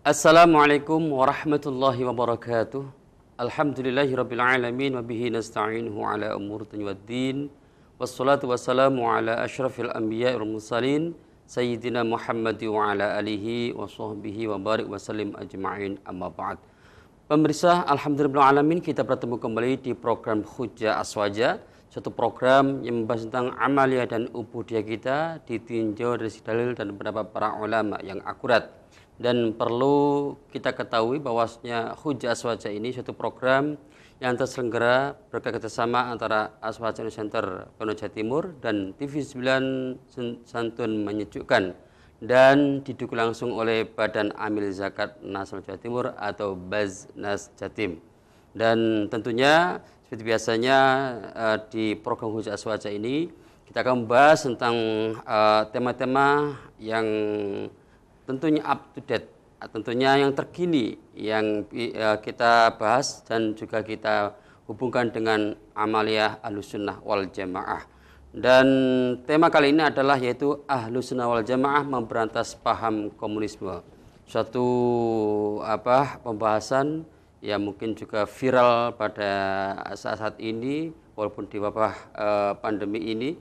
Assalamualaikum warahmatullahi wabarakatuh. Alhamdulillahirabbil alamin wa bihi nasta'inuhu ala umuri dunya waddin. Wassalatu wassalamu ala asyrafil anbiya'i wal mursalin sayyidina Muhammad wa ala alihi wa sahbihi wa barik wa sallim ajma'in, amma ba'd. Pemirsa, alhamdulillah alamin, kita bertemu kembali di program Hujjah Aswaja, suatu program yang membahas tentang amaliyah dan ubudiyah kita ditinjau dari dalil dan pendapat para ulama yang akurat. Dan perlu kita ketahui bahwasanya Hujjah Aswaja ini suatu program yang terselenggara bekerjasama antara Aswaja Center Pondok Jawa Timur dan TV 9 Santun Menyejukkan, dan didukung langsung oleh Badan Amil Zakat Nasional Jawa Timur atau Baznas Jatim. Dan tentunya seperti biasanya di program Hujjah Aswaja ini kita akan membahas tentang tema-tema yang tentunya up to date, tentunya yang terkini yang kita bahas dan juga kita hubungkan dengan amaliyah Ahlussunnah wal Jamaah. Dan tema kali ini adalah yaitu Ahlussunnah wal Jamaah memberantas paham komunisme. Suatu pembahasan yang mungkin juga viral pada saat-saat ini walaupun di wabah pandemi ini,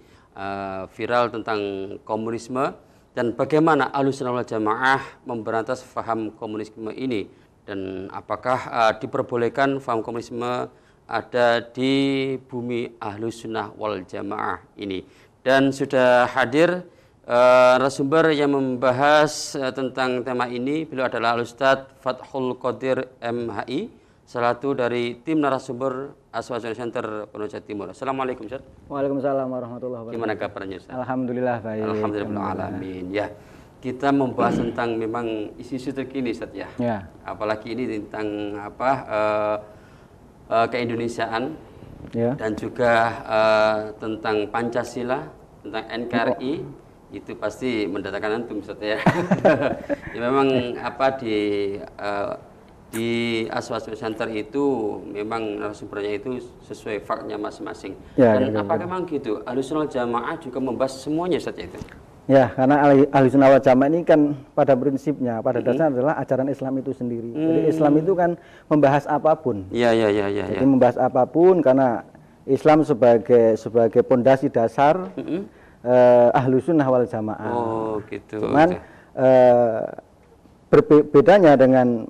viral tentang komunisme dan bagaimana Ahlussunnah wal Jamaah memberantas paham komunisme ini, dan apakah diperbolehkan paham komunisme ada di bumi Ahlussunnah wal Jamaah ini. Dan sudah hadir narasumber yang membahas tentang tema ini. Beliau adalah Al-Ustadz Fathul Qadir MHI, salah satu dari tim narasumber Aswaja Center Pondok Jawa Timur. Assalamualaikum, Ustaz. Waalaikumsalam warahmatullahi wabarakatuh. Gimana kabarnya, Ustaz? Alhamdulillah baik. Alhamdulillah alamin. Ya, kita membahas tentang memang isu-isu terkini, Ustaz ya. Ya. Apalagi ini tentang keindonesiaan, ya, dan juga tentang Pancasila, tentang NKRI, itu pasti mendatangkan antum, Ustaz ya. Ya memang di Aswaja Center itu memang narasumbernya itu sesuai faknya masing-masing. Ya, dan apakah memang gitu Ahlussunnah wal Jamaah juga membahas semuanya, Ustaz ya itu? Ya, karena Ahlussunnah wal Jamaah ini kan pada prinsipnya, pada dasarnya adalah ajaran Islam itu sendiri. Jadi Islam itu kan membahas apapun. Jadi membahas apapun, karena Islam sebagai pondasi dasar Ahlussunnah wal Jamaah. Oh, gitu. Cuman bedanya dengan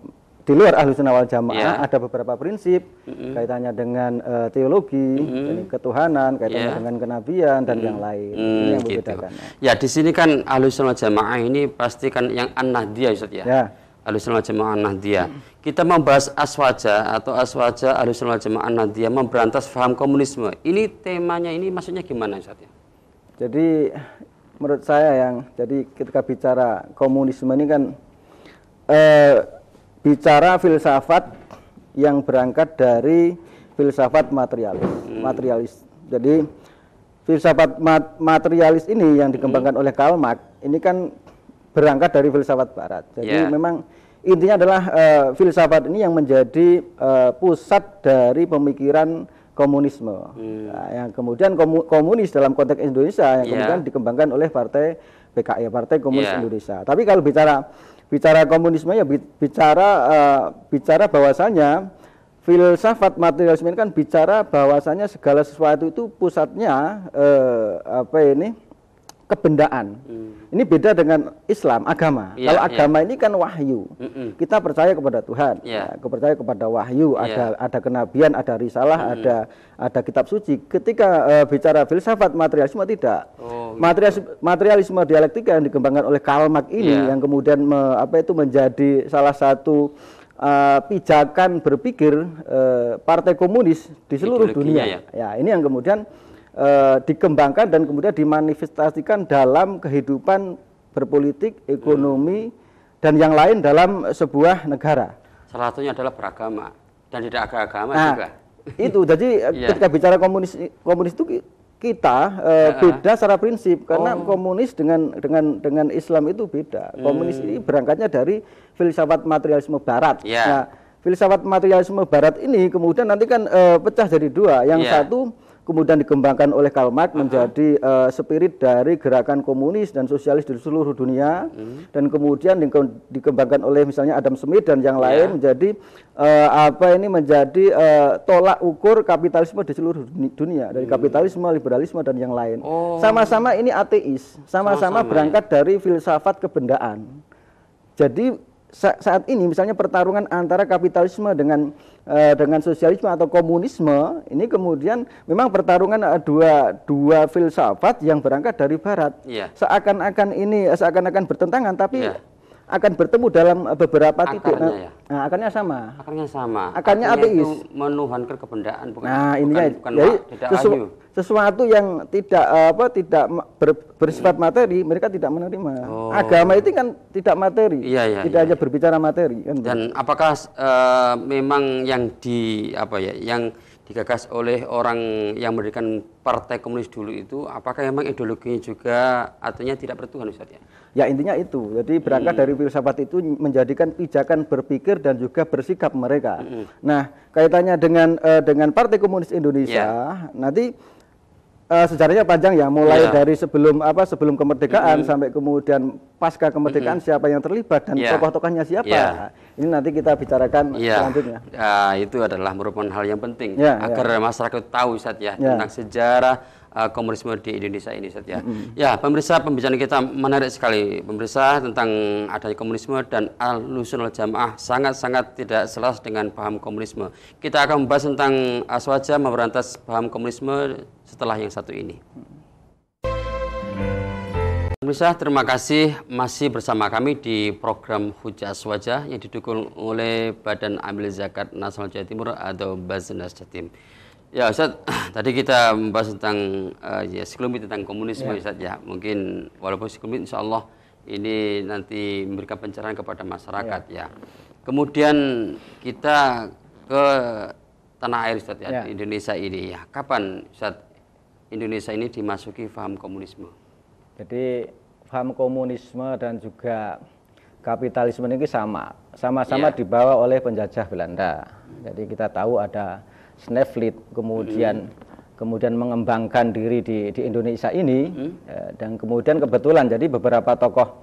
di luar Ahlussunnah wal Jamaah, ada beberapa prinsip kaitannya dengan teologi, ketuhanan, kaitannya dengan kenabian dan yang lain. Ini yang membedakan. Ya, di sini kan Ahlussunnah wal Jamaah ini pasti kan yang An-Nahdiyah, Ustaz ya. Ahlussunnah wal Jamaah An-Nahdiyah. Kita membahas Aswaja atau Aswaja Ahlussunnah wal Jamaah An-Nahdiyah memberantas paham komunisme. Ini temanya ini maksudnya gimana, Ustaz ya? Jadi menurut saya jadi ketika bicara komunisme ini kan bicara filsafat yang berangkat dari filsafat materialis. Jadi filsafat materialis ini yang dikembangkan oleh Karl Marx ini kan berangkat dari filsafat barat. Jadi memang intinya adalah filsafat ini yang menjadi pusat dari pemikiran komunisme. Nah, yang kemudian komunis dalam konteks Indonesia yang kemudian dikembangkan oleh Partai PKI, Partai Komunis Indonesia. Tapi kalau bicara komunisme ya bicara bahwasanya filsafat materialisme ini kan bicara bahwasanya segala sesuatu itu pusatnya kebendaan. Ini beda dengan Islam, agama. Kalau agama ini kan wahyu. Kita percaya kepada Tuhan, percaya kepada wahyu, ada kenabian, ada risalah, ada kitab suci. Ketika bicara filsafat materialisme tidak. Materialisme dialektika yang dikembangkan oleh Karl Marx ini yang kemudian menjadi salah satu pijakan berpikir partai komunis di seluruh dunia. Ya, ini yang kemudian dikembangkan dan kemudian dimanifestasikan dalam kehidupan berpolitik, ekonomi, dan yang lain dalam sebuah negara. Salah satunya adalah beragama dan tidak agama juga. Itu jadi ketika bicara komunis itu kita beda secara prinsip, karena komunis dengan Islam itu beda. Komunis ini berangkatnya dari filsafat materialisme barat. Nah, filsafat materialisme barat ini kemudian nanti kan pecah jadi dua. Yang satu kemudian dikembangkan oleh Karl Marx menjadi spirit dari gerakan komunis dan sosialis di seluruh dunia, dan kemudian dikembangkan oleh misalnya Adam Smith dan yang lain menjadi menjadi tolak ukur kapitalisme di seluruh dunia, dari kapitalisme, liberalisme dan yang lain. Sama-sama ini ateis, sama-sama berangkat dari filsafat kebendaan. Jadi saat ini misalnya pertarungan antara kapitalisme dengan sosialisme atau komunisme ini kemudian memang pertarungan dua filsafat yang berangkat dari barat. Seakan-akan bertentangan, tapi akan bertemu dalam beberapa titik. Nah, akarnya sama. Akarnya ateis. Itu menuhankan kebendaan, bukan. Nah, ininya jadi sesuatu yang tidak bersifat materi, mereka tidak menerima. Agama itu kan tidak materi, tidak hanya berbicara materi. Kan. Dan apakah memang yang yang digagas oleh orang yang mendirikan Partai Komunis dulu itu, apakah memang ideologinya juga artinya tidak bertuhan, Ustaz ya? Ya, intinya itu. Jadi berangkat dari filsafat itu menjadikan pijakan berpikir dan juga bersikap mereka. Nah, kaitannya dengan Partai Komunis Indonesia, nanti sejarahnya panjang ya, mulai dari sebelum kemerdekaan sampai kemudian pasca kemerdekaan siapa yang terlibat dan tokoh-tokohnya siapa. Ini nanti kita bicarakan selanjutnya. Itu adalah merupakan hal yang penting agar masyarakat tahu, Ustaz ya, tentang sejarah komunisme di Indonesia ini, Ustaz ya. Ya, pemirsa, pembicaraan kita menarik sekali, pemirsa, tentang adanya komunisme, dan Ahlussunnah wal Jamaah sangat-sangat tidak selaras dengan paham komunisme. Kita akan membahas tentang aswaja memberantas paham komunisme setelah yang satu ini. Pemirsa, terima kasih masih bersama kami di program Hujjah Aswaja yang didukung oleh Badan Amil Zakat Nasional Jawa Timur atau Basnas Jatim. Ya, Ustaz, tadi kita membahas tentang sekelumit tentang komunisme, Ustaz ya. Mungkin walaupun sekelumit, insya Allah ini nanti memberikan pencerahan kepada masyarakat ya. Kemudian kita ke tanah air, Ustaz ya, di Indonesia ini ya. Kapan, Ustaz, Indonesia ini dimasuki paham komunisme? Jadi paham komunisme dan juga kapitalisme ini sama-sama dibawa oleh penjajah Belanda. Jadi kita tahu ada Snevely kemudian mengembangkan diri di Indonesia ini, dan kemudian kebetulan jadi beberapa tokoh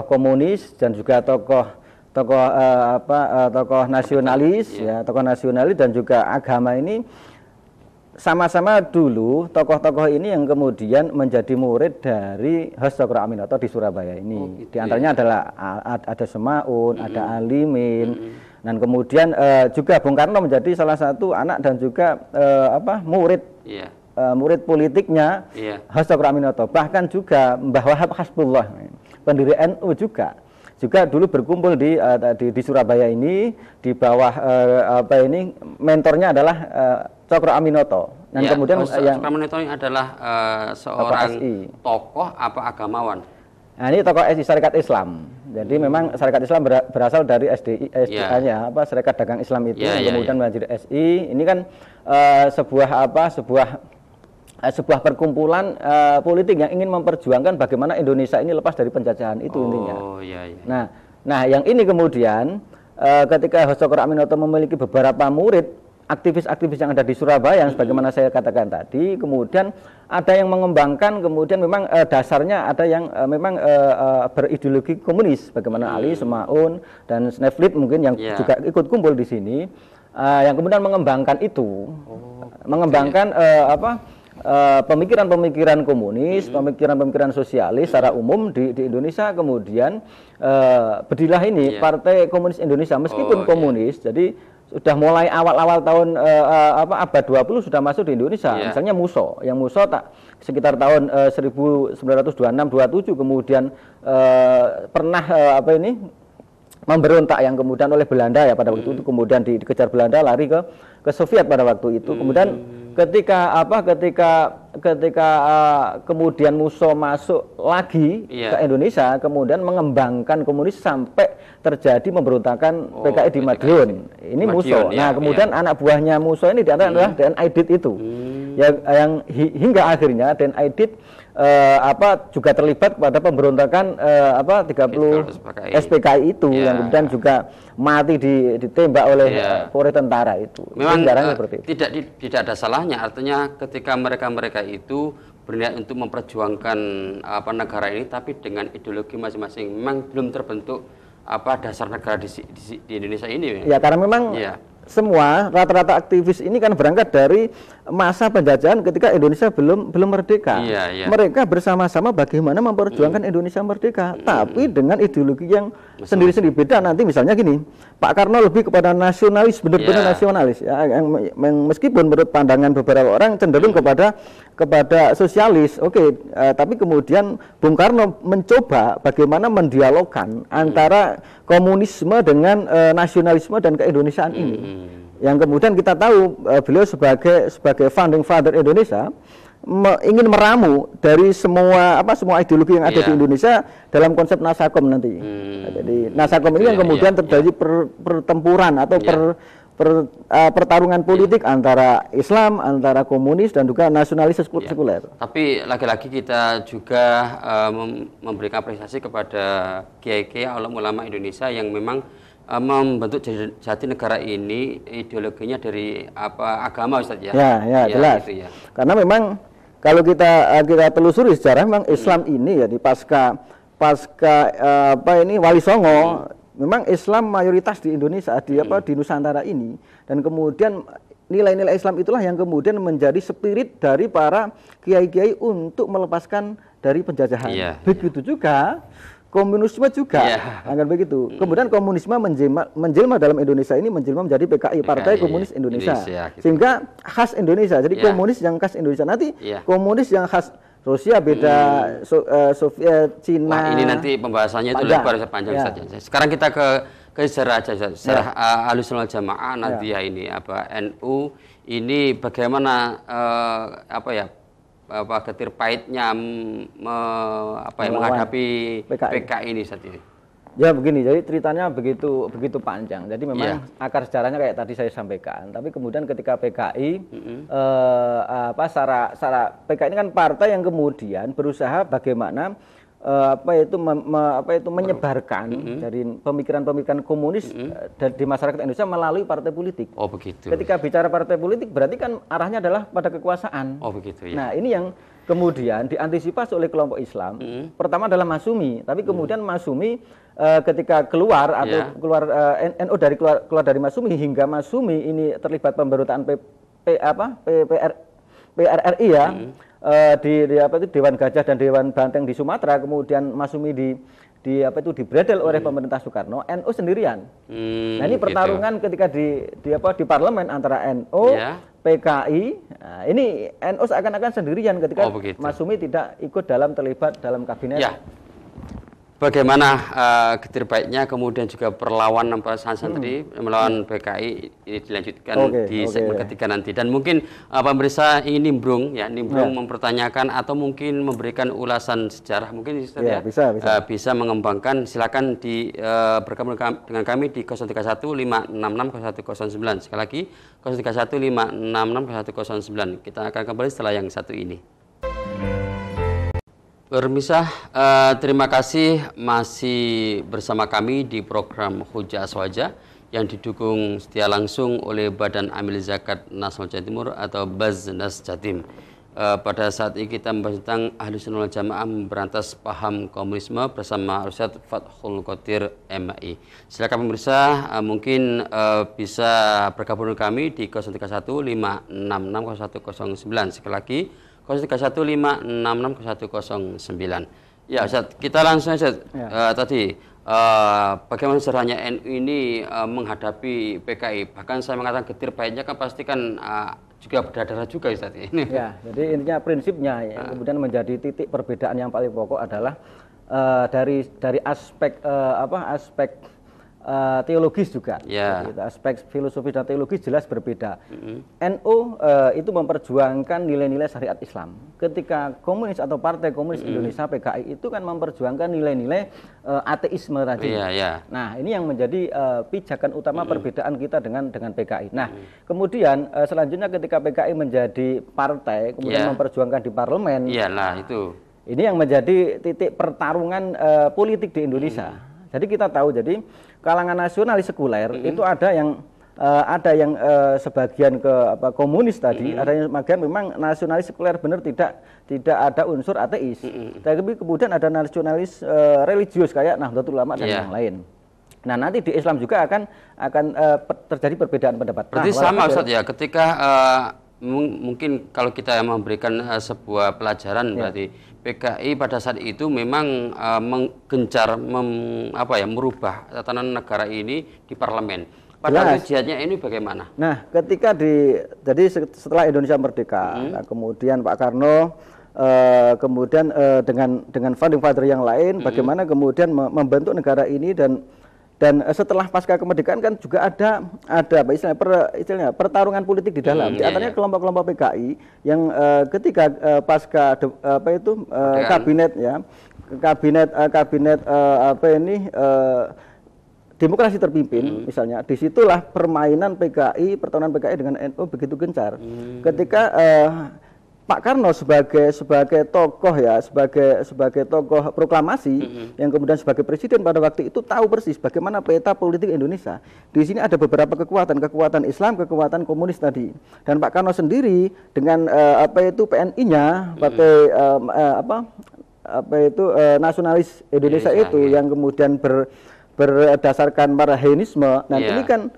komunis dan juga tokoh nasionalis tokoh nasionalis dan juga agama ini sama-sama dulu tokoh-tokoh ini yang kemudian menjadi murid dari H. Cokro Aminoto di Surabaya ini. Di antaranya adalah ada Semaun, ada Alimin, dan kemudian juga Bung Karno menjadi salah satu anak dan juga murid murid politiknya H. Cokro Aminoto. Bahkan juga Mbah Wahab Hasbullah, pendiri NU juga dulu berkumpul di Surabaya ini, di bawah mentornya adalah Cokro Aminoto. Dan kemudian Cokro Aminoto ini adalah seorang tokoh apa agamawan? Nah, ini tokoh SI, Syarikat Islam. Jadi memang Syarikat Islam berasal dari SDA-nya, Syarikat Dagang Islam itu, kemudian menjadi SI. Ini kan sebuah perkumpulan politik yang ingin memperjuangkan bagaimana Indonesia ini lepas dari penjajahan itu intinya. Nah, yang ini kemudian ketika H. Cokro Aminoto memiliki beberapa murid, aktivis-aktivis yang ada di Surabaya, yang sebagaimana saya katakan tadi, kemudian ada yang mengembangkan, kemudian memang dasarnya ada yang memang berideologi komunis, bagaimana Ali, Semaun, dan Snevely mungkin yang juga ikut kumpul di sini, yang kemudian mengembangkan itu, mengembangkan pemikiran-pemikiran komunis, pemikiran-pemikiran sosialis secara umum di Indonesia. Kemudian berdirilah ini Partai Komunis Indonesia, meskipun komunis, jadi sudah mulai awal-awal tahun abad 20 sudah masuk di Indonesia. Misalnya MUSO, yang MUSO sekitar tahun 1926-27 kemudian pernah memberontak, yang kemudian oleh Belanda ya pada waktu itu, kemudian dikejar Belanda, lari ke Soviet pada waktu itu. Kemudian ketika kemudian MUSO masuk lagi ke Indonesia, kemudian mengembangkan komunis sampai terjadi pemberontakan PKI di Madiun. Ini MUSO. Nah, kemudian anak buahnya MUSO ini di antara adalah DN Aidit itu. Yang hingga akhirnya DN Aidit juga terlibat pada pemberontakan 30 SPKI itu yang kemudian juga mati ditembak oleh tentara itu. Memang tidak ada salahnya, artinya ketika mereka itu berniat untuk memperjuangkan negara ini, tapi dengan ideologi masing-masing, memang belum terbentuk dasar negara di Indonesia ini. Ya, karena memang semua rata-rata aktivis ini kan berangkat dari masa penjajahan ketika Indonesia belum merdeka. Mereka bersama-sama bagaimana memperjuangkan Indonesia merdeka, tapi dengan ideologi yang sendiri-sendiri beda. Nanti misalnya gini, Pak Karno lebih kepada nasionalis, benar-benar nasionalis, ya, yang meskipun menurut pandangan beberapa orang cenderung kepada sosialis. Tapi kemudian Bung Karno mencoba bagaimana mendialogkan antara komunisme dengan nasionalisme dan keindonesiaan ini. Yang kemudian kita tahu beliau sebagai founding father Indonesia ingin meramu dari semua ideologi yang ada di Indonesia dalam konsep Nasakom nanti. Jadi Nasakom ini yang kemudian terjadi pertempuran atau pertarungan politik antara Islam, antara komunis dan juga nasionalis sekuler. Tapi lagi-lagi kita juga memberikan apresiasi kepada kiai-kiai ulama Indonesia yang memang membentuk jati negara ini ideologinya dari agama, Ustaz ya. Ya, jelas. Gitu, ya. Karena memang kalau kita telusuri sejarah, memang Islam ini ya di pasca Wali Songo, memang Islam mayoritas di Indonesia di Nusantara ini, dan kemudian nilai-nilai Islam itulah yang kemudian menjadi spirit dari para kiai-kiai untuk melepaskan dari penjajahan. Begitu juga komunisme juga, akan begitu. Kemudian komunisme menjelma dalam Indonesia ini menjadi PKI, Partai Komunis Indonesia. Gitu. Sehingga khas Indonesia. Jadi komunis yang khas Indonesia, nanti komunis yang khas Rusia beda, Soviet, Cina. Wah, ini nanti pembahasannya itu lebar panjang saja. Sekarang kita ke sejarah aja, sejarah Ahlussunnah wal Jamaah Nahdliyah ini NU ini bagaimana getir pahitnya menghadapi PKI ini saat ini. Ya begini, jadi ceritanya begitu panjang. Jadi memang akar sejarahnya kayak tadi saya sampaikan. Tapi kemudian ketika PKI, secara PKI ini kan partai yang kemudian berusaha bagaimana menyebarkan dari pemikiran-pemikiran komunis di masyarakat Indonesia melalui partai politik. Oh begitu. Ketika bicara partai politik berarti kan arahnya adalah pada kekuasaan. Oh begitu ya. Nah, ini yang kemudian diantisipasi oleh kelompok Islam. Pertama adalah Masyumi, tapi kemudian Masyumi ketika keluar NU keluar dari Masyumi hingga Masyumi ini terlibat pemberontakan PRRI ya. Di Dewan Gajah dan Dewan Banteng di Sumatera, kemudian Masyumi dibredel oleh pemerintah Soekarno, NU sendirian. Nah, ini pertarungan ketika di parlemen antara NU, PKI. Nah, ini NU seakan-akan sendirian ketika Masyumi tidak ikut terlibat dalam kabinet. Bagaimana getir baiknya kemudian juga perlawanan santri melawan PKI ini dilanjutkan di segmen ketiga nanti, dan mungkin pemirsa ingin nimbrung mempertanyakan atau mungkin memberikan ulasan sejarah mungkin bisa mengembangkan, silakan bergabung dengan kami di 031566009. Sekali lagi 031566009. Kita akan kembali setelah yang satu ini. Pemirsa, terima kasih masih bersama kami di program Hujah Aswaja yang didukung setia langsung oleh Badan Amil Zakat Nasional Jawa Timur atau Baznas Jatim. Pada saat ini kita membahas tentang Ahlussunnah wal Jamaah memberantas paham komunisme bersama Ustaz Fathul Qadir MAI. Silakan pemirsa mungkin bisa bergabung dengan kami di 03156601009. Sekali lagi 03156601009. Ya, Ustaz, kita langsung saja tadi bagaimana sejarahnya NU ini menghadapi PKI. Bahkan saya mengatakan getir pahitnya kan pasti kan juga berdarah juga, Ustaz ini. Ya, jadi intinya prinsipnya kemudian menjadi titik perbedaan yang paling pokok adalah dari aspek teologis juga, aspek filosofis dan teologis jelas berbeda. NU itu memperjuangkan nilai-nilai syariat Islam. Ketika komunis atau Partai Komunis Indonesia PKI itu kan memperjuangkan nilai-nilai ateisme tadi. Nah, ini yang menjadi pijakan utama perbedaan kita dengan PKI. Nah, kemudian selanjutnya ketika PKI menjadi partai, kemudian memperjuangkan di parlemen. Iyalah itu. Ini yang menjadi titik pertarungan politik di Indonesia. Jadi kita tahu, jadi kalangan nasionalis sekuler itu ada yang sebagian ke komunis tadi, ada yang sebagian memang nasionalis sekuler benar, tidak ada unsur ateis. Tapi kemudian ada nasionalis religius kayak Nahdlatul Ulama dan yang lain. Nah, nanti di Islam juga akan terjadi perbedaan pendapat. Berarti sama Ustaz ya, ketika mungkin kalau kita memberikan sebuah pelajaran, berarti PKI pada saat itu memang menggencar merubah tatanan negara ini di parlemen. Padahal jihadnya ini bagaimana? Nah, ketika jadi setelah Indonesia merdeka, nah, kemudian Pak Karno kemudian dengan founding father yang lain, bagaimana kemudian membentuk negara ini, dan setelah pasca kemerdekaan kan juga ada istilahnya pertarungan politik di dalam. Di antaranya kelompok-kelompok PKI yang ketika pasca demokrasi terpimpin, misalnya disitulah permainan PKI, pertarungan PKI dengan NU begitu gencar. Ketika Pak Karno sebagai tokoh ya, sebagai tokoh proklamasi yang kemudian sebagai presiden pada waktu itu tahu persis bagaimana peta politik Indonesia. Di sini ada beberapa kekuatan Islam, kekuatan komunis tadi. Dan Pak Karno sendiri dengan PNI-nya, partai nasionalis Indonesia itu yang kemudian berdasarkan marxisme. Nah, ini kan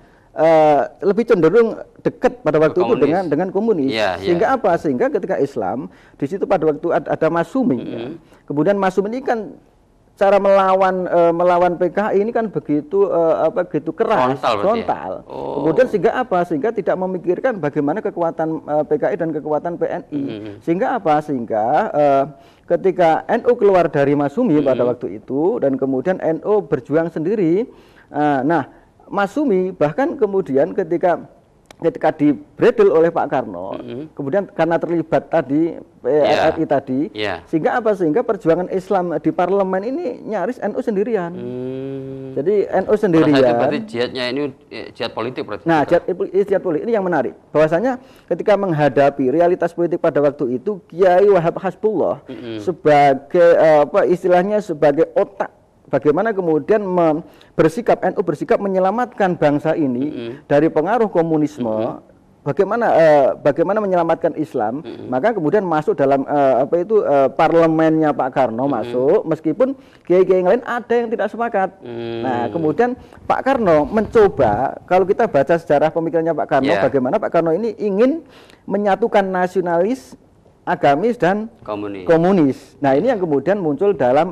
lebih cenderung dekat pada waktu itu dengan komunis. Sehingga apa? Sehingga ketika Islam di situ pada waktu ada Masyumi. Kemudian Masyumi ini kan cara melawan PKI ini kan begitu keras, frontal. Kemudian sehingga apa? Sehingga tidak memikirkan bagaimana kekuatan PKI dan kekuatan PNI. Sehingga apa? Sehingga ketika NU keluar dari Masyumi pada waktu itu dan kemudian NU berjuang sendiri. Nah, Masyumi bahkan kemudian ketika dibredel oleh Pak Karno, kemudian karena terlibat tadi RI tadi, sehingga apa? Sehingga perjuangan Islam di parlemen ini nyaris NU sendirian. Jadi NU sendirian. Berarti jihadnya ini jihad politik berarti. Nah, jihad politik ini yang menarik. Bahwasanya ketika menghadapi realitas politik pada waktu itu, Kiai Wahab Hasbullah sebagai istilahnya sebagai otak. Bagaimana kemudian NU bersikap menyelamatkan bangsa ini dari pengaruh komunisme, bagaimana menyelamatkan Islam, maka kemudian masuk dalam parlemennya Pak Karno masuk, meskipun kiai-kiai yang lain ada yang tidak sepakat. Nah, kemudian Pak Karno mencoba, kalau kita baca sejarah pemikirannya Pak Karno, bagaimana Pak Karno ini ingin menyatukan nasionalis, agamis dan komunis. Nah, ini yang kemudian muncul dalam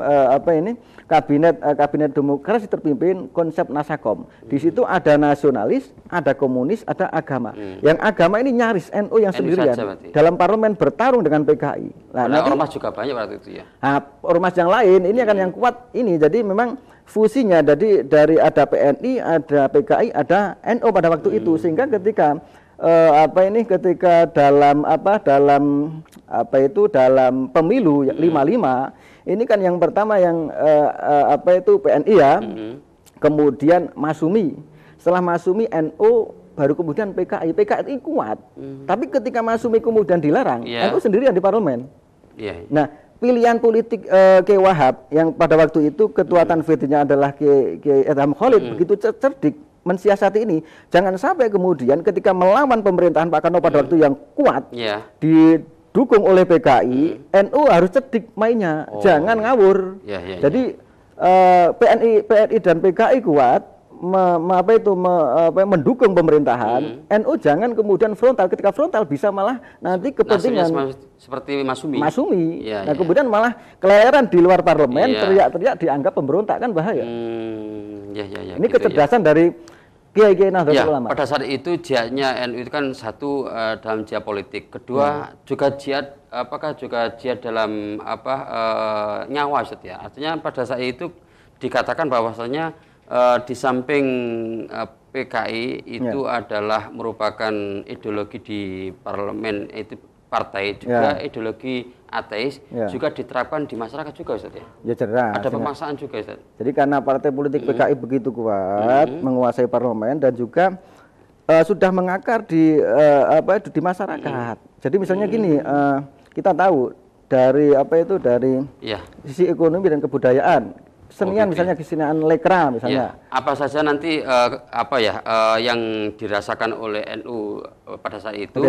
kabinet demokrasi terpimpin konsep Nasakom. Di situ ada nasionalis, ada komunis, ada agama. Yang agama ini nyaris NU yang sendirian dalam parlemen bertarung dengan PKI. Nah, ormas juga banyak berarti itu ya. Nah, ormas yang lain ini akan yang kuat ini. Jadi memang fusinya dari ada PNI, ada PKI, ada NU pada waktu itu, sehingga ketika dalam pemilu 55 ini kan yang pertama yang PNI ya, kemudian Masyumi, setelah Masyumi NU, baru kemudian PKI kuat, tapi ketika Masyumi kemudian dilarang, NU sendirian di parlemen. Nah, pilihan politik Kiai Wahab yang pada waktu itu ketua tanfidnya adalah Kiai Edham Khalid begitu cerdik mensiasati ini, jangan sampai kemudian ketika melawan pemerintahan Pak Karno pada waktu yang kuat, didukung oleh PKI, NU harus cerdik mainnya, jangan ngawur. Jadi PNI dan PKI kuat, mendukung pemerintahan, NU jangan kemudian frontal. Ketika frontal bisa malah nanti kepentingan seperti Masyumi. Nah, kemudian malah keleleran di luar parlemen, teriak-teriak dianggap pemberontak, kan bahaya. Ini gitu kecerdasan dari Kiai Nahdlatul Ulama. Pada saat itu jihadnya NU itu kan satu dalam jihad politik, kedua juga jihad, apakah juga jihad dalam nyawa, ya. Artinya pada saat itu dikatakan bahwasanya di samping PKI itu adalah merupakan ideologi di parlemen, itu partai juga ideologi ateis juga diterapkan di masyarakat juga, Ustaz ya. Ya, jelas. Ada pemaksaan juga, Ustaz. Jadi karena partai politik PKI begitu kuat menguasai parlemen dan juga sudah mengakar di masyarakat. Jadi misalnya gini, kita tahu dari apa itu dari Ya. sisi ekonomi dan kebudayaan. Kesenian misalnya kesenian lekra misalnya. Ya. Apa saja nanti yang dirasakan oleh NU pada saat itu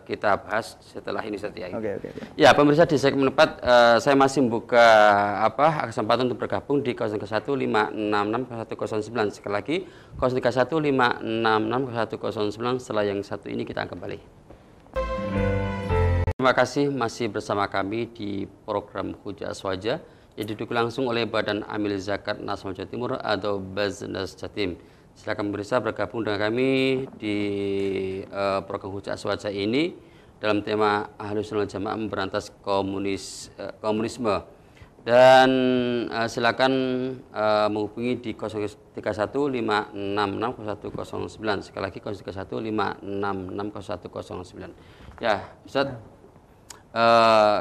kita bahas setelah ini setia. Oke. Ya, pemirsa, di segmen 4 saya masih membuka kesempatan untuk bergabung di 031566109. Sekali lagi 031566109. Setelah yang satu ini kita akan kembali. Terima kasih masih bersama kami di program Hujah Aswaja yang didukung langsung oleh Badan Amil Zakat Nasional Jawa Timur atau Baznas Jatim. Silakan pemirsa bergabung dengan kami di program Hujah Aswaja ini dalam tema Ahlus Sunnah Jamaah memberantas komunisme. Dan silakan menghubungi di 031566109. Sekali lagi 031566109. Ya, Ustaz,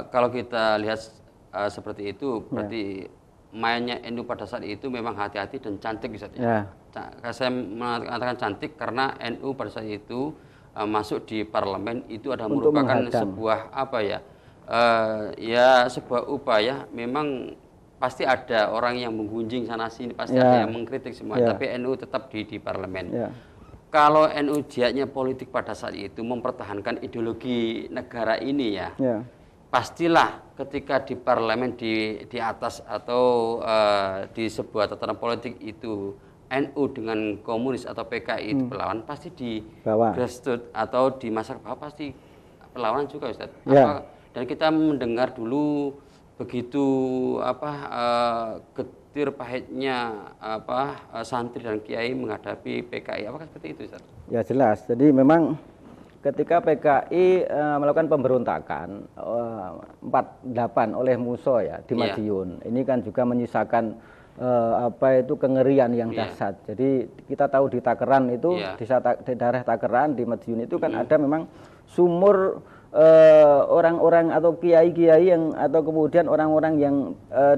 kalau kita lihat seperti itu, berarti mainnya NU pada saat itu memang hati-hati dan cantik, Ustaz. Ya. Saya mengatakan cantik karena NU pada saat itu masuk di parlemen itu adalah merupakan sebuah sebuah upaya. Memang pasti ada orang yang menggunjing sana sini, pasti ada yang mengkritik semua, tapi NU tetap di parlemen. Kalau NU jihadnya politik pada saat itu mempertahankan ideologi negara ini pastilah ketika di parlemen di atas atau di sebuah tatanan politik itu NU dengan komunis atau PKI itu berlawan, pasti di grassroots atau di masyarakat bawah pasti perlawanan juga, Ustaz. Dan kita mendengar dulu begitu getir pahitnya santri dan kiai menghadapi PKI. Apakah seperti itu, Ustaz? Ya, jelas. Jadi memang ketika PKI melakukan pemberontakan 48 oleh Muso di Madiun, ini kan juga menyisakan kengerian yang dahsyat. Jadi kita tahu di Takeran itu di daerah Takeran di Madiun itu kan ada memang sumur orang-orang atau kiai-kiai yang atau kemudian orang-orang yang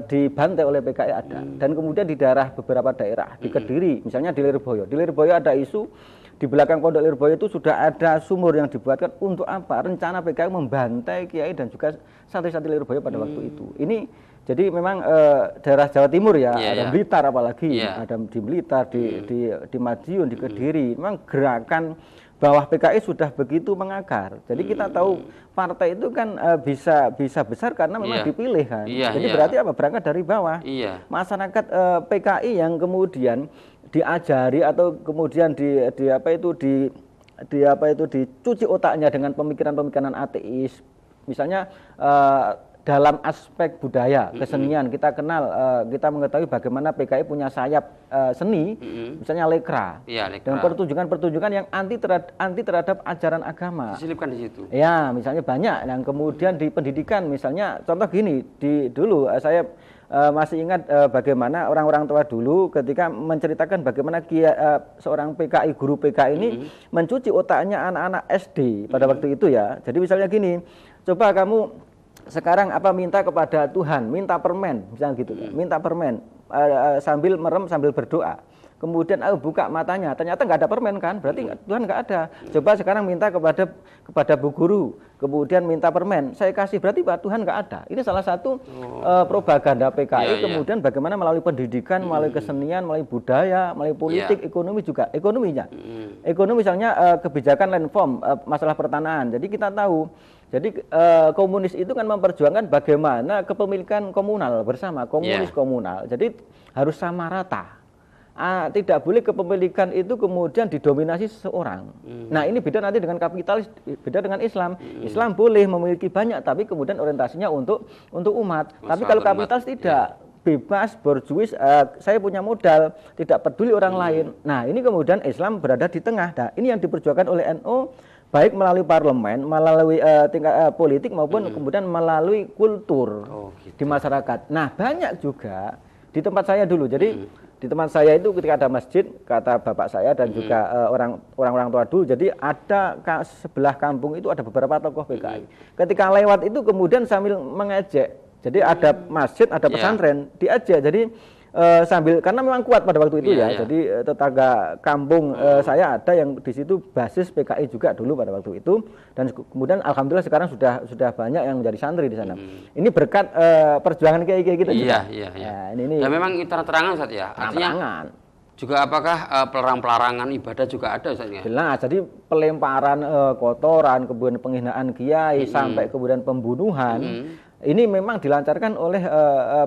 dibantai oleh PKI ada. Dan kemudian di daerah beberapa daerah di Kediri, misalnya di Lirboyo. Di Lirboyo ada isu di belakang Pondok Lirboyo itu sudah ada sumur yang dibuatkan untuk apa? Rencana PKI membantai kiai dan juga santri-santri Lirboyo pada waktu itu. Ini jadi memang daerah Jawa Timur ada Blitar apalagi, ada di Blitar, di Madiun, di Kediri. Memang gerakan bawah PKI sudah begitu mengakar. Jadi kita tahu partai itu kan bisa besar karena memang dipilih kan. Jadi berarti apa? Berangkat dari bawah. Masyarakat PKI yang kemudian diajari atau kemudian dicuci otaknya dengan pemikiran-pemikiran ateis. Misalnya dalam aspek budaya, kesenian, kita kenal, kita mengetahui bagaimana PKI punya sayap seni, misalnya lekra, dengan pertunjukan-pertunjukan yang anti terhadap ajaran agama. Diselipkan di situ. Ya, misalnya banyak. Yang kemudian di pendidikan, misalnya contoh gini, dulu saya masih ingat bagaimana orang-orang tua dulu ketika menceritakan bagaimana seorang PKI, guru PKI ini mencuci otaknya anak-anak SD pada waktu itu ya. Jadi misalnya gini, coba kamu sekarang minta kepada Tuhan, minta permen, misalnya gitu, minta permen sambil merem sambil berdoa. Kemudian buka matanya, ternyata nggak ada permen kan, berarti Tuhan nggak ada. Coba sekarang minta kepada Bu Guru, kemudian minta permen, saya kasih, berarti Tuhan nggak ada. Ini salah satu propaganda PKI. Kemudian bagaimana melalui pendidikan, melalui kesenian, melalui budaya, melalui politik, ekonomi juga, ekonominya. Ekonomi misalnya kebijakan land form, masalah pertanahan. Jadi kita tahu. Jadi komunis itu kan memperjuangkan bagaimana kepemilikan komunal bersama, komunal. Jadi harus sama rata. Tidak boleh kepemilikan itu kemudian didominasi seseorang. Nah, ini beda nanti dengan kapitalis, beda dengan Islam. Islam boleh memiliki banyak, tapi kemudian orientasinya untuk umat. Tapi kalau kapitalis tidak, bebas, borjuis, saya punya modal, tidak peduli orang lain. Nah, ini kemudian Islam berada di tengah. Nah, ini yang diperjuangkan oleh NU, baik melalui parlemen, melalui tingkat politik maupun kemudian melalui kultur di masyarakat. Nah, banyak juga di tempat saya dulu. Jadi di tempat saya itu ketika ada masjid, kata bapak saya dan juga orang-orang tua dulu, jadi ada sebelah kampung itu ada beberapa tokoh PKI. Ketika lewat itu kemudian sambil mengejek. Jadi ada masjid, ada pesantren, diajak. Jadi sambil karena memang kuat pada waktu itu Iya, ya. iya. Jadi tetangga kampung saya ada yang di situ basis PKI juga dulu pada waktu itu, dan kemudian alhamdulillah sekarang sudah banyak yang menjadi santri di sana. Ini berkat perjuangan kiai-kiai kita juga. Iya. Nah, ini Dan memang terang-terangan Ustaz ya. Artinya terang-terangan. juga apakah pelarang-pelarangan ibadah juga ada Ustaz ya? Jelas, jadi pelemparan kotoran, kemudian penghinaan kiai, sampai kemudian pembunuhan, ini memang dilancarkan oleh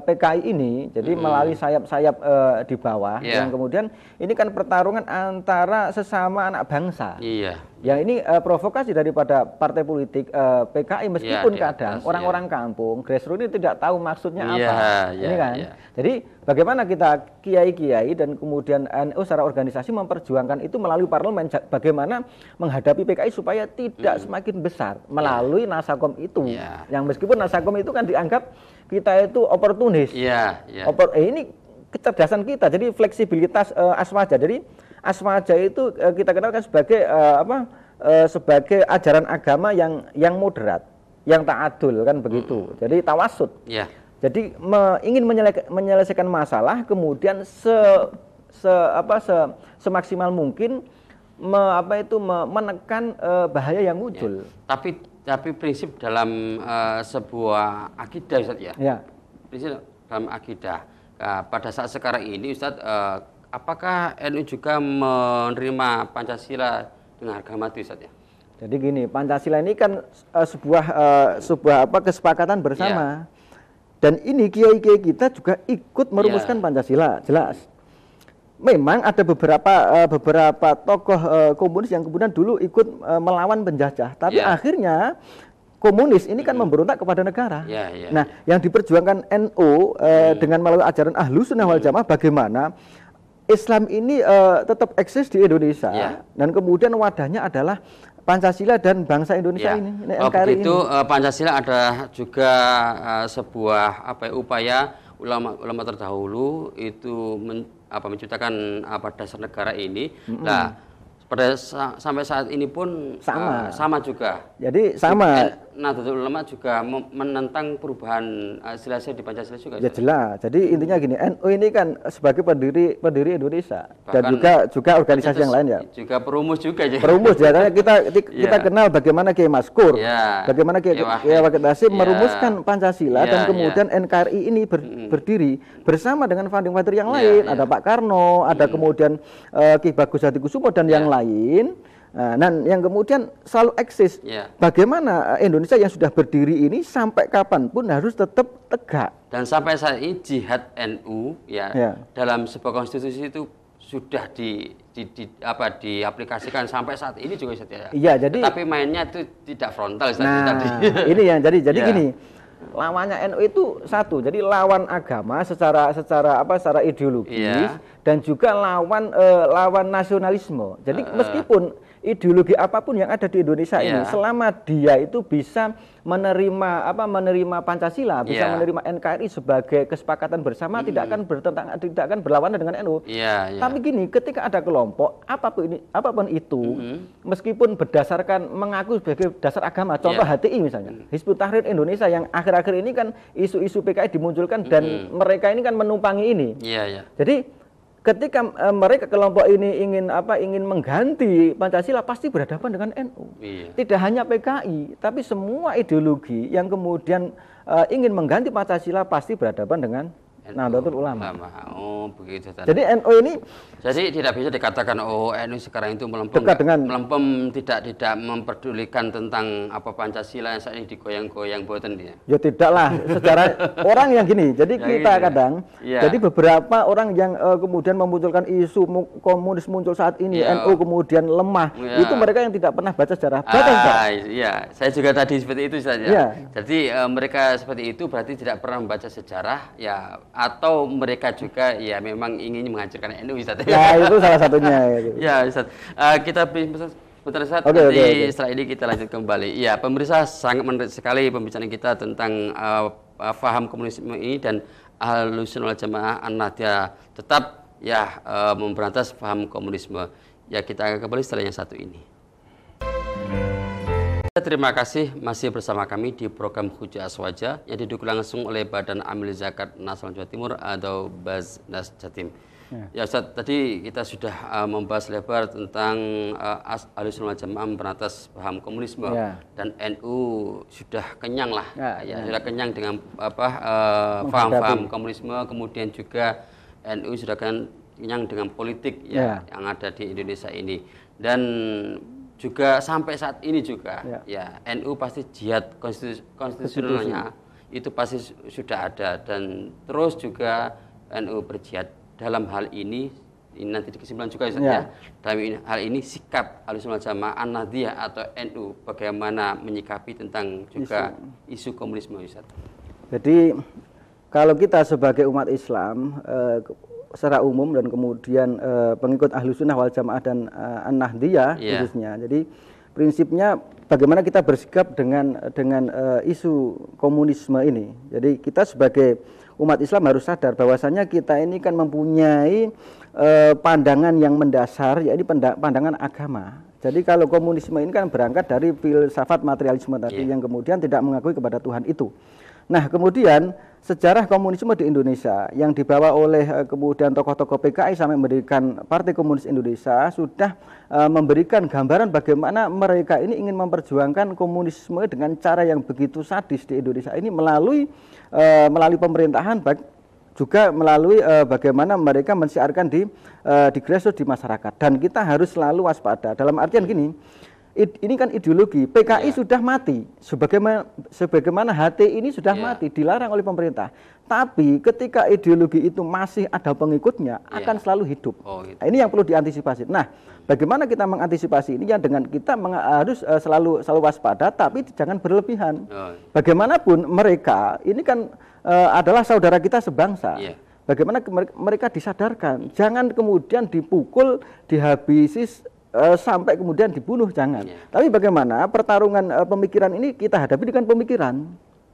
PKI ini, jadi melalui sayap-sayap di bawah, Iya. yang kemudian ini kan pertarungan antara sesama anak bangsa. Iya. Ya ini provokasi daripada partai politik PKI, meskipun di kadang atas, orang-orang kampung grassroots ini tidak tahu maksudnya Iya, apa, iya, ini kan. iya. Jadi bagaimana kita kiai-kiai dan kemudian NU secara organisasi memperjuangkan itu melalui parlemen, bagaimana menghadapi PKI supaya tidak semakin besar melalui Nasakom itu, Iya. yang meskipun Nasakom itu kan dianggap kita itu oportunis. Iya. Ini kecerdasan kita, jadi fleksibilitas Aswaja. Jadi Aswaja itu kita kenalkan sebagai sebagai ajaran agama yang moderat, yang ta'adul kan begitu. Jadi tawasud. Iya. Jadi ingin menyelesaikan masalah, kemudian semaksimal mungkin menekan bahaya yang muncul. Tapi prinsip dalam sebuah akidah Ustaz ya. Ya. Prinsip dalam akidah. Nah, pada saat sekarang ini Ustaz, apakah NU juga menerima Pancasila dengan harga mati Ustaz ya? Jadi gini, Pancasila ini kan sebuah kesepakatan bersama. Dan ini kiai-kiai kita juga ikut merumuskan Pancasila, jelas. Memang ada beberapa tokoh komunis yang kemudian dulu ikut melawan penjajah, tapi akhirnya komunis ini kan memberontak kepada negara. Nah, yang diperjuangkan NU dengan melalui ajaran Ahlus Sunnah wal Jamaah, bagaimana Islam ini tetap eksis di Indonesia, dan kemudian wadahnya adalah Pancasila dan bangsa Indonesia ini. Begitu Pancasila ada juga sebuah upaya ulama terdahulu itu menciptakan dasar negara ini. Nah, sampai saat ini pun sama juga. Jadi sama. Nahdlatul Ulama juga menentang perubahan istilah di Pancasila juga. Ya jelas. Jadi intinya gini, NU ini kan sebagai pendiri Indonesia, dan juga organisasi yang lain ya. Juga perumus juga. Perumus ya. Kita kenal bagaimana Kiai Maskur, bagaimana Kiai Wahid Hasyim merumuskan Pancasila, dan kemudian NKRI ini berdiri bersama dengan founding father yang lain. Ada Pak Karno, ada kemudian Ki Bagus Hadikusumo dan yang lain. Dan yang kemudian selalu eksis. Bagaimana Indonesia yang sudah berdiri ini sampai kapanpun harus tetap tegak. Dan sampai saat ini jihad NU dalam sebuah konstitusi itu sudah diaplikasikan sampai saat ini juga Ustaz ya. Iya, jadi tapi mainnya itu tidak frontal Ustaz. Ini yang jadi gini. Lawannya NU itu satu, jadi lawan agama secara ideologis, dan juga lawan nasionalisme. Jadi meskipun ideologi apapun yang ada di Indonesia ini, selama dia itu bisa menerima Pancasila, bisa menerima NKRI sebagai kesepakatan bersama, tidak akan berlawanan dengan NU. Tapi gini, ketika ada kelompok apapun itu, meskipun berdasarkan mengaku sebagai dasar agama, contoh HTI misalnya, Hizbut Tahrir Indonesia yang akhir-akhir ini kan isu-isu PKI dimunculkan, dan mereka ini kan menumpangi ini. Jadi ketika mereka kelompok ini ingin mengganti Pancasila, pasti berhadapan dengan NU. Tidak hanya PKI, tapi semua ideologi yang kemudian ingin mengganti Pancasila pasti berhadapan dengan Nahdlatul Ulama. Oh, begitu. Jadi NU ini tidak bisa dikatakan NU sekarang itu melempem, tidak memperdulikan tentang Pancasila yang saat ini digoyang-goyang boten dia. Ya tidaklah, secara orang yang gini. Jadi kita kadang jadi beberapa orang yang kemudian memunculkan isu komunis muncul saat ini, NU kemudian lemah. Itu mereka yang tidak pernah baca sejarah. Saya juga tadi seperti itu saja. Jadi mereka seperti itu berarti tidak pernah membaca sejarah atau mereka juga memang ingin menghancurkan NU Ustaz. Ya, itu salah satunya. Ya Ustaz, kita bentar Ustaz, nanti setelah ini kita lanjut kembali. Ya, pemirsa, sangat menarik sekali pembicaraan kita tentang paham komunisme ini, dan Ahlus Sunnah wal Jamaah An-Nahdliyah tetap memberantas paham komunisme. Ya, kita akan kembali setelah yang satu ini. Terima kasih masih bersama kami di program Hujah Aswaja yang didukung langsung oleh Badan Amil Zakat Nasional Jawa Timur atau Baznas Jatim. Ya Ustaz, tadi kita sudah membahas lebar tentang Ahlussunnah wal Jamaah memberantas paham komunisme dan NU sudah kenyang lah, sudah kenyang dengan paham-paham komunisme, kemudian juga NU sudah kenyang dengan politik yang ada di Indonesia ini, dan juga sampai saat ini juga NU pasti jihad konstitusionalnya itu pasti sudah ada, dan terus juga NU berjihad. Dalam hal ini nanti di kesimpulan juga ya. Dalam hal ini sikap Ahlussunnah wal Jamaah An-Nahdliyah atau NU bagaimana menyikapi tentang juga isu komunisme, Ustaz. Jadi kalau kita sebagai umat Islam secara umum dan kemudian pengikut Ahlussunnah wal Jamaah dan An-Nahdliyah khususnya. Jadi prinsipnya bagaimana kita bersikap dengan isu komunisme ini. Jadi kita sebagai umat Islam harus sadar bahwasanya kita ini kan mempunyai pandangan yang mendasar, yaitu pandangan agama. Jadi kalau komunisme ini kan berangkat dari filsafat materialisme tadi yang kemudian tidak mengakui kepada Tuhan itu. Nah, kemudian sejarah komunisme di Indonesia yang dibawa oleh kemudian tokoh-tokoh PKI sampai mendirikan Partai Komunis Indonesia sudah memberikan gambaran bagaimana mereka ini ingin memperjuangkan komunisme dengan cara yang begitu sadis di Indonesia ini melalui pemerintahan, juga melalui bagaimana mereka mensiarkan di grassroots di masyarakat. Dan kita harus selalu waspada. Dalam artian gini, ini kan ideologi. PKI sudah mati, sebagaimana HTI ini sudah mati, dilarang oleh pemerintah. Tapi ketika ideologi itu masih ada pengikutnya, akan selalu hidup. Nah, ini yang perlu diantisipasi. Nah, bagaimana kita mengantisipasi ini? Ya dengan kita harus selalu waspada, tapi jangan berlebihan. Bagaimanapun mereka ini kan adalah saudara kita sebangsa. Bagaimana mereka disadarkan, jangan kemudian dipukul, dihabisi sampai kemudian dibunuh, jangan. Tapi bagaimana pertarungan pemikiran ini kita hadapi dengan pemikiran.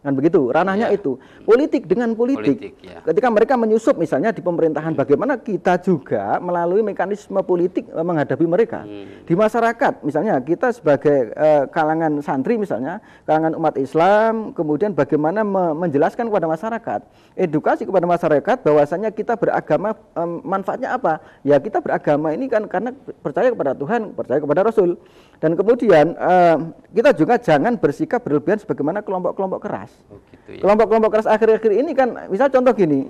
Kan begitu, ranahnya itu politik dengan politik. Ketika mereka menyusup misalnya di pemerintahan, bagaimana kita juga melalui mekanisme politik menghadapi mereka. Di masyarakat, misalnya kita sebagai kalangan santri misalnya, kalangan umat Islam, kemudian bagaimana menjelaskan kepada masyarakat, edukasi kepada masyarakat bahwasanya kita beragama manfaatnya apa? Ya kita beragama ini kan karena percaya kepada Tuhan, percaya kepada Rasul. Dan kemudian kita juga jangan bersikap berlebihan sebagaimana kelompok-kelompok keras. Kelompok-kelompok keras akhir-akhir ini kan, misal contoh gini,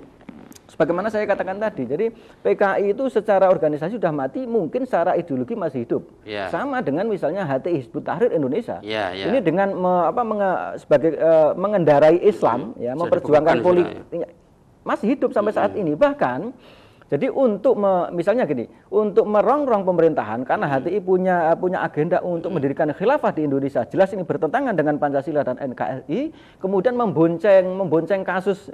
sebagaimana saya katakan tadi, jadi PKI itu secara organisasi sudah mati, mungkin secara ideologi masih hidup. Sama dengan misalnya HTI Hizbut Tahrir Indonesia. Ini dengan sebagai mengendarai Islam, memperjuangkan politik, masih hidup sampai saat ini. Bahkan jadi untuk misalnya gini, untuk merongrong pemerintahan karena HTI punya agenda untuk mendirikan khilafah di Indonesia, jelas ini bertentangan dengan Pancasila dan NKRI, kemudian membonceng kasus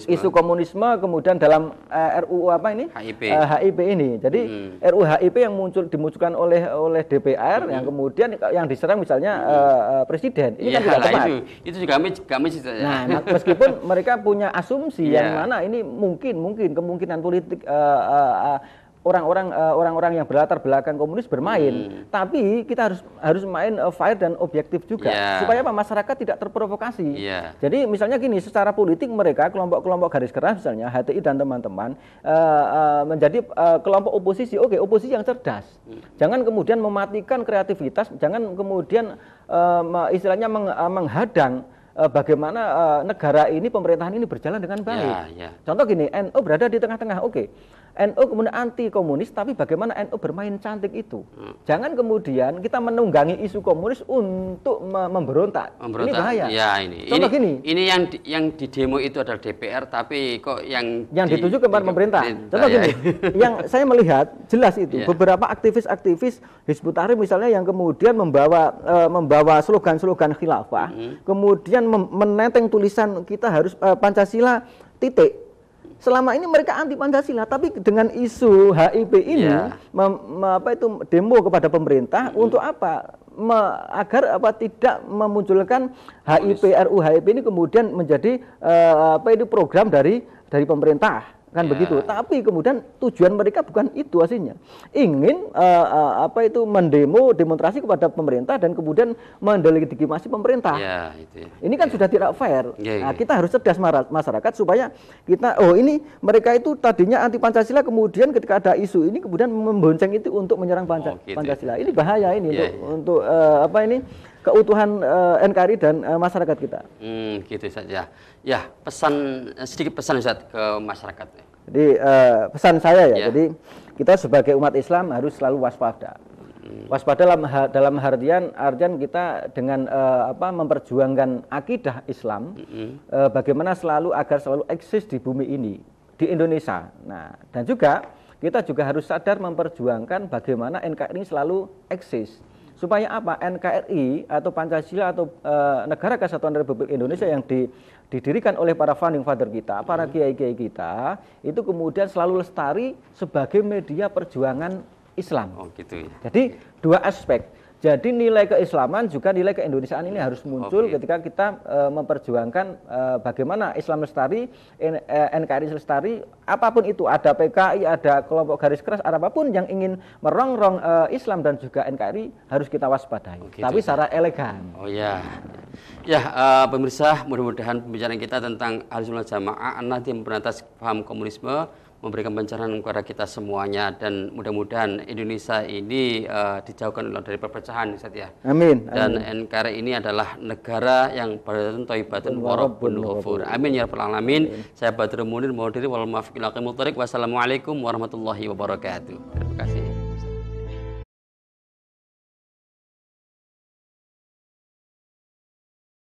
isu komunisme kemudian dalam RUU HIP ini. Jadi RUU HIP yang dimunculkan oleh DPR yang kemudian yang diserang misalnya presiden. Ini kan tidak tepat. Itu juga kami. Nah, meskipun mereka punya asumsi yang mana ini kemungkinan politik orang-orang yang berlatar belakang komunis bermain, tapi kita harus main fair dan objektif juga supaya masyarakat tidak terprovokasi. Jadi misalnya gini, secara politik mereka kelompok-kelompok garis keras misalnya HTI dan teman-teman menjadi kelompok oposisi. Oke, oposisi yang cerdas. Jangan kemudian mematikan kreativitas, jangan kemudian istilahnya menghadang bagaimana negara ini, pemerintahan ini berjalan dengan baik. Contoh gini, NU berada di tengah-tengah. Oke, NU kemudian anti komunis, tapi bagaimana NU bermain cantik itu. Jangan kemudian kita menunggangi isu komunis untuk memberontak. Ini bahaya. Contoh gini, ini yang di demo itu adalah DPR, tapi kok yang dituju kepada pemerintah. Contoh gini, yang saya melihat jelas itu beberapa aktivis-aktivis Hizbut Tahrir misalnya yang kemudian membawa slogan-slogan khilafah, kemudian menenteng tulisan kita harus Pancasila titik. Selama ini mereka anti Pancasila, tapi dengan isu HIP ini demo kepada pemerintah untuk apa? Agar tidak memunculkan HIP, RUU HIP ini kemudian menjadi program dari pemerintah. kan Ya. begitu. Tapi kemudian tujuan mereka bukan itu aslinya. Ingin mendemo, demonstrasi kepada pemerintah dan kemudian mendelegitimasi pemerintah. Ya, itu ya. Ini kan sudah tidak fair. Ya, Nah, ya. kita harus cerdas masyarakat supaya kita, ini mereka itu tadinya anti Pancasila, kemudian ketika ada isu ini kemudian membonceng itu untuk menyerang gitu. Pancasila. Ini bahaya ini Ya, untuk keutuhan NKRI dan masyarakat kita. Gitu saja. Ya, sedikit pesan Ustaz ke masyarakat. Jadi pesan saya Ya. jadi kita sebagai umat Islam harus selalu waspada. Waspada dalam artian kita dengan memperjuangkan akidah Islam, bagaimana agar selalu eksis di bumi ini, di Indonesia. Nah, dan juga kita juga harus sadar memperjuangkan bagaimana NKRI selalu eksis. Supaya apa? NKRI atau Pancasila atau Negara Kesatuan Republik Indonesia yang didirikan oleh para founding father kita, para kiai-kiai kita, itu kemudian selalu lestari sebagai media perjuangan Islam. Oh, gitu ya. Jadi dua aspek. Jadi nilai keislaman juga nilai keindonesiaan ini harus muncul ketika kita memperjuangkan bagaimana Islam lestari, NKRI lestari, apapun itu, ada PKI, ada kelompok garis keras, apapun yang ingin merongrong Islam dan juga NKRI harus kita waspadai. Gitu, tapi secara elegan. Oh ya. Ya, pemirsa, mudah-mudahan pembicaraan kita tentang Ahlussunnah Jamaah nanti memberantas paham komunisme memberikan pencerahan kepada kita semuanya, dan mudah-mudahan Indonesia ini dijauhkan dari perpecahan, Ustaz ya. Amin. Dan NKRI ini adalah negara yang baldatun thayyibatun wa rabbun ghafur. Amin ya rabbal alamin. Saya Badrul Munir, mohon diri wal muwaffiq ila aqwamit thoriq. Wassalamualaikum warahmatullahi wabarakatuh. Terima kasih.